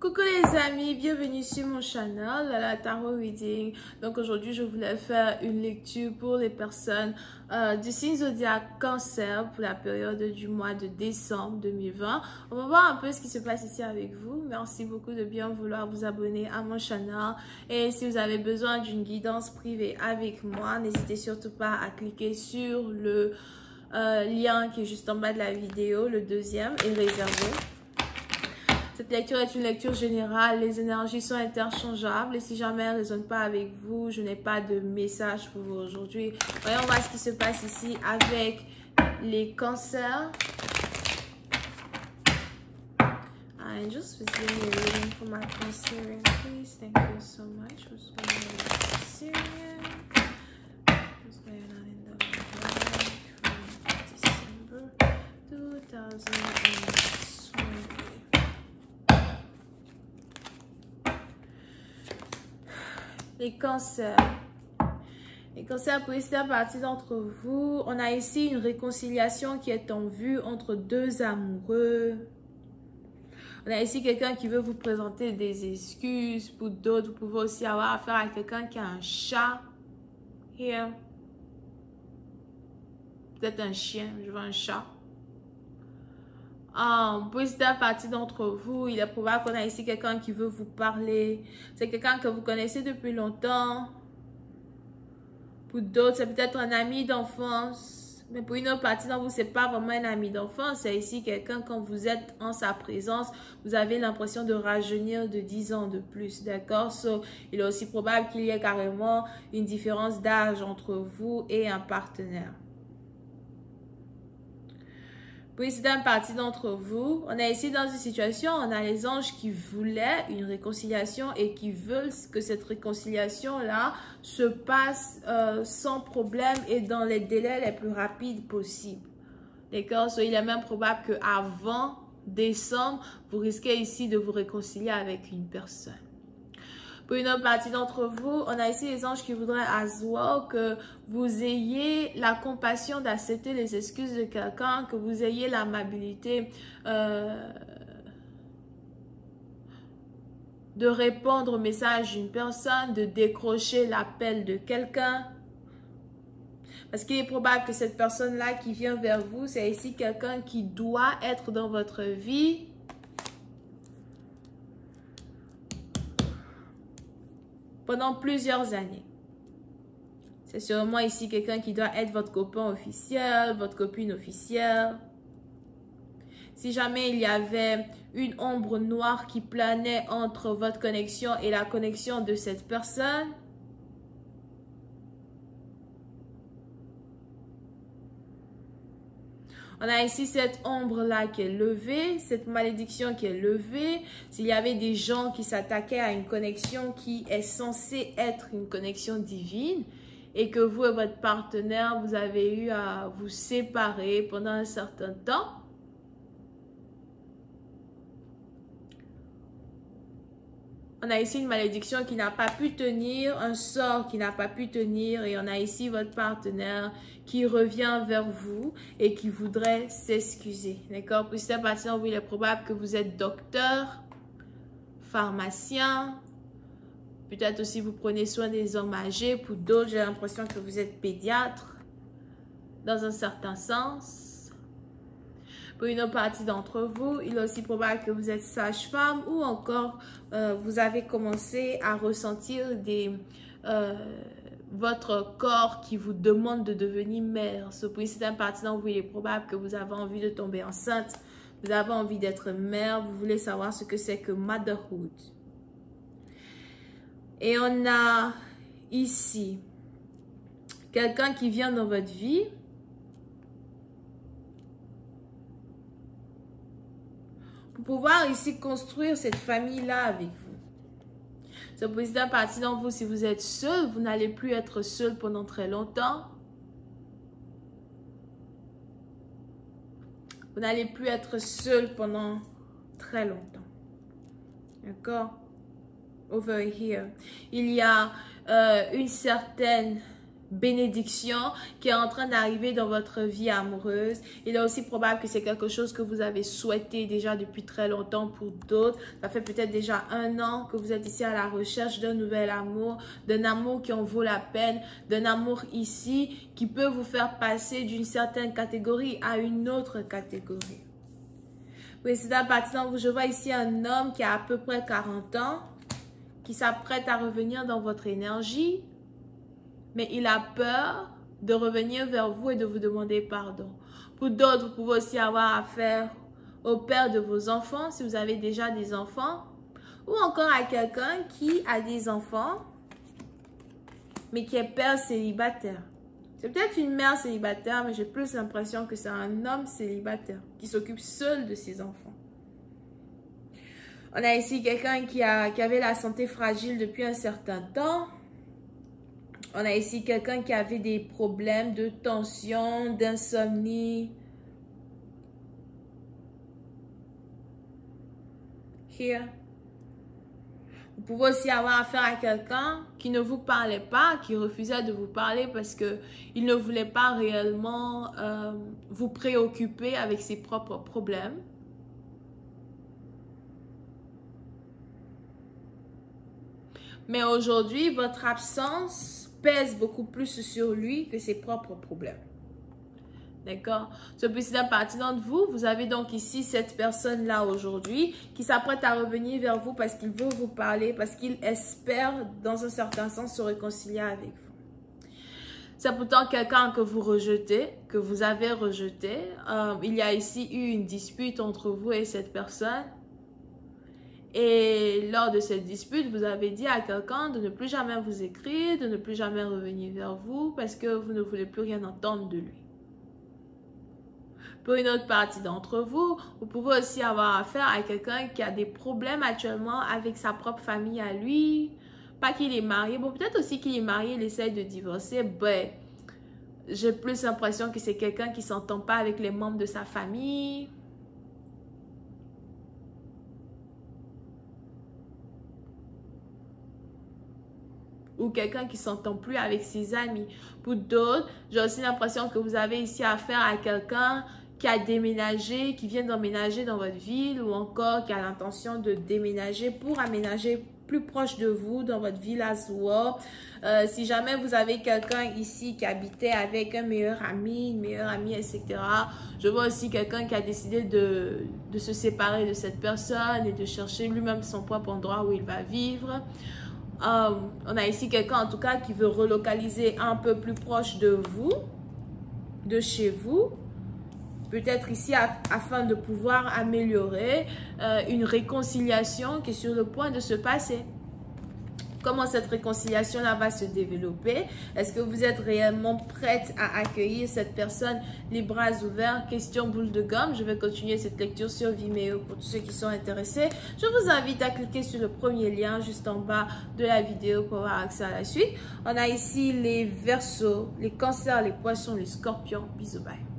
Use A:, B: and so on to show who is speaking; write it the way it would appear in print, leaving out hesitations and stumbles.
A: Coucou les amis, bienvenue sur mon channel, la Tarot Reading. Donc aujourd'hui, je voulais faire une lecture pour les personnes du signe zodiaque Cancer pour la période du mois de décembre 2020. On va voir un peu ce qui se passe ici avec vous. Merci beaucoup de bien vouloir vous abonner à mon channel. Et si vous avez besoin d'une guidance privée avec moi, n'hésitez surtout pas à cliquer sur le lien qui est juste en bas de la vidéo, le deuxième, est réservé. Cette lecture est une lecture générale, les énergies sont interchangeables et si jamais elles ne résonnent pas avec vous, je n'ai pas de message pour vous aujourd'hui. Voyons voir ce qui se passe ici avec les cancers. I just was giving you a reading for my Cancerian, please. Thank you so much. What's going on with Cancerian? What's going on in the life from December 2020? Les cancers. Les cancers, pour faire partie d'entre vous, on a ici une réconciliation qui est en vue entre deux amoureux. On a ici quelqu'un qui veut vous présenter des excuses. Pour d'autres, vous pouvez aussi avoir affaire à quelqu'un qui a un chat. Here. Peut-être un chien, je veux un chat. Pour faire partie d'entre vous, il est probable qu'on a ici quelqu'un qui veut vous parler. C'est quelqu'un que vous connaissez depuis longtemps. Pour d'autres, c'est peut-être un ami d'enfance. Mais pour une autre partie d'entre vous, ce n'est pas vraiment un ami d'enfance. C'est ici quelqu'un, quand vous êtes en sa présence, vous avez l'impression de rajeunir de 10 ans de plus. D'accord? Il est aussi probable qu'il y ait carrément une différence d'âge entre vous et un partenaire. Pour une certaine partie d'entre vous, on est ici dans une situation, on a les anges qui voulaient une réconciliation et qui veulent que cette réconciliation-là se passe sans problème et dans les délais les plus rapides possibles. D'accord? Il est même probable qu'avant décembre, vous risquez ici de vous réconcilier avec une personne. Pour une autre partie d'entre vous, on a ici les anges qui voudraient as well que vous ayez la compassion d'accepter les excuses de quelqu'un, que vous ayez l'amabilité de répondre au message d'une personne, de décrocher l'appel de quelqu'un. Parce qu'il est probable que cette personne-là qui vient vers vous, c'est ici quelqu'un qui doit être dans votre vie. Pendant plusieurs années. C'est sûrement ici quelqu'un qui doit être votre copain officiel, votre copine officielle. Si jamais il y avait une ombre noire qui planait entre votre connexion et la connexion de cette personne, on a ici cette ombre-là qui est levée, cette malédiction qui est levée. S'il y avait des gens qui s'attaquaient à une connexion qui est censée être une connexion divine et que vous et votre partenaire, vous avez eu à vous séparer pendant un certain temps, on a ici une malédiction qui n'a pas pu tenir, un sort qui n'a pas pu tenir et on a ici votre partenaire qui revient vers vous et qui voudrait s'excuser. D'accord? Pour cette partie, il est probable que vous êtes docteur, pharmacien, peut-être aussi vous prenez soin des hommes âgés. Pour d'autres, j'ai l'impression que vous êtes pédiatre dans un certain sens. Pour une autre partie d'entre vous, il est aussi probable que vous êtes sage-femme ou encore vous avez commencé à ressentir votre corps qui vous demande de devenir mère. Pour une certaine partie d'entre vous, il est probable que vous avez envie de tomber enceinte, vous avez envie d'être mère, vous voulez savoir ce que c'est que motherhood. Et on a ici quelqu'un qui vient dans votre vie. Pour pouvoir ici construire cette famille-là avec vous. C'est pour cette partie d'entre vous, si vous êtes seul, vous n'allez plus être seul pendant très longtemps. Vous n'allez plus être seul pendant très longtemps. D'accord? Over here. Il y a une certaine bénédiction qui est en train d'arriver dans votre vie amoureuse. Il est aussi probable que c'est quelque chose que vous avez souhaité déjà depuis très longtemps pour d'autres. Ça fait peut-être déjà 1 an que vous êtes ici à la recherche d'un nouvel amour, d'un amour qui en vaut la peine, d'un amour ici qui peut vous faire passer d'une certaine catégorie à une autre catégorie. Oui, c'est un partant. Je vois ici un homme qui a à peu près 40 ans, qui s'apprête à revenir dans votre énergie, mais il a peur de revenir vers vous et de vous demander pardon. Pour d'autres, vous pouvez aussi avoir affaire au père de vos enfants, si vous avez déjà des enfants, ou encore à quelqu'un qui a des enfants, mais qui est père célibataire. C'est peut-être une mère célibataire, mais j'ai plus l'impression que c'est un homme célibataire qui s'occupe seul de ses enfants. On a ici quelqu'un qui avait la santé fragile depuis un certain temps. On a ici quelqu'un qui avait des problèmes de tension, d'insomnie. Here. Vous pouvez aussi avoir affaire à quelqu'un qui ne vous parlait pas, qui refusait de vous parler parce qu'il ne voulait pas réellement vous préoccuper avec ses propres problèmes. Mais aujourd'hui, votre absence pèse beaucoup plus sur lui que ses propres problèmes. D'accord? Ce petit partie d'entre vous, vous avez donc ici cette personne-là aujourd'hui qui s'apprête à revenir vers vous parce qu'il veut vous parler, parce qu'il espère dans un certain sens se réconcilier avec vous. C'est pourtant quelqu'un que vous rejetez, que vous avez rejeté. Il y a ici eu une dispute entre vous et cette personne. Et lors de cette dispute, vous avez dit à quelqu'un de ne plus jamais vous écrire, de ne plus jamais revenir vers vous parce que vous ne voulez plus rien entendre de lui. Pour une autre partie d'entre vous, vous pouvez aussi avoir affaire à quelqu'un qui a des problèmes actuellement avec sa propre famille à lui. Pas qu'il est marié. Bon, peut-être aussi qu'il est marié, il essaie de divorcer. Ben, j'ai plus l'impression que c'est quelqu'un qui ne s'entend pas avec les membres de sa famille. Ou quelqu'un qui ne s'entend plus avec ses amis. Pour d'autres, j'ai aussi l'impression que vous avez ici affaire à quelqu'un qui a déménagé, qui vient d'emménager dans votre ville ou encore qui a l'intention de déménager pour aménager plus proche de vous dans votre ville à Zoua. Si jamais vous avez quelqu'un ici qui habitait avec un meilleur ami, une meilleure amie, etc. Je vois aussi quelqu'un qui a décidé de se séparer de cette personne et de chercher lui-même son propre endroit où il va vivre. On a ici quelqu'un en tout cas qui veut relocaliser un peu plus proche de vous, de chez vous. Peut-être ici afin de pouvoir améliorer une réconciliation qui est sur le point de se passer. Comment cette réconciliation-là va se développer? Est-ce que vous êtes réellement prête à accueillir cette personne les bras ouverts? Question boule de gomme. Je vais continuer cette lecture sur Vimeo pour tous ceux qui sont intéressés. Je vous invite à cliquer sur le premier lien juste en bas de la vidéo pour avoir accès à la suite. On a ici les Verseaux, les Cancers, les Poissons, les Scorpions. Bisous, bye.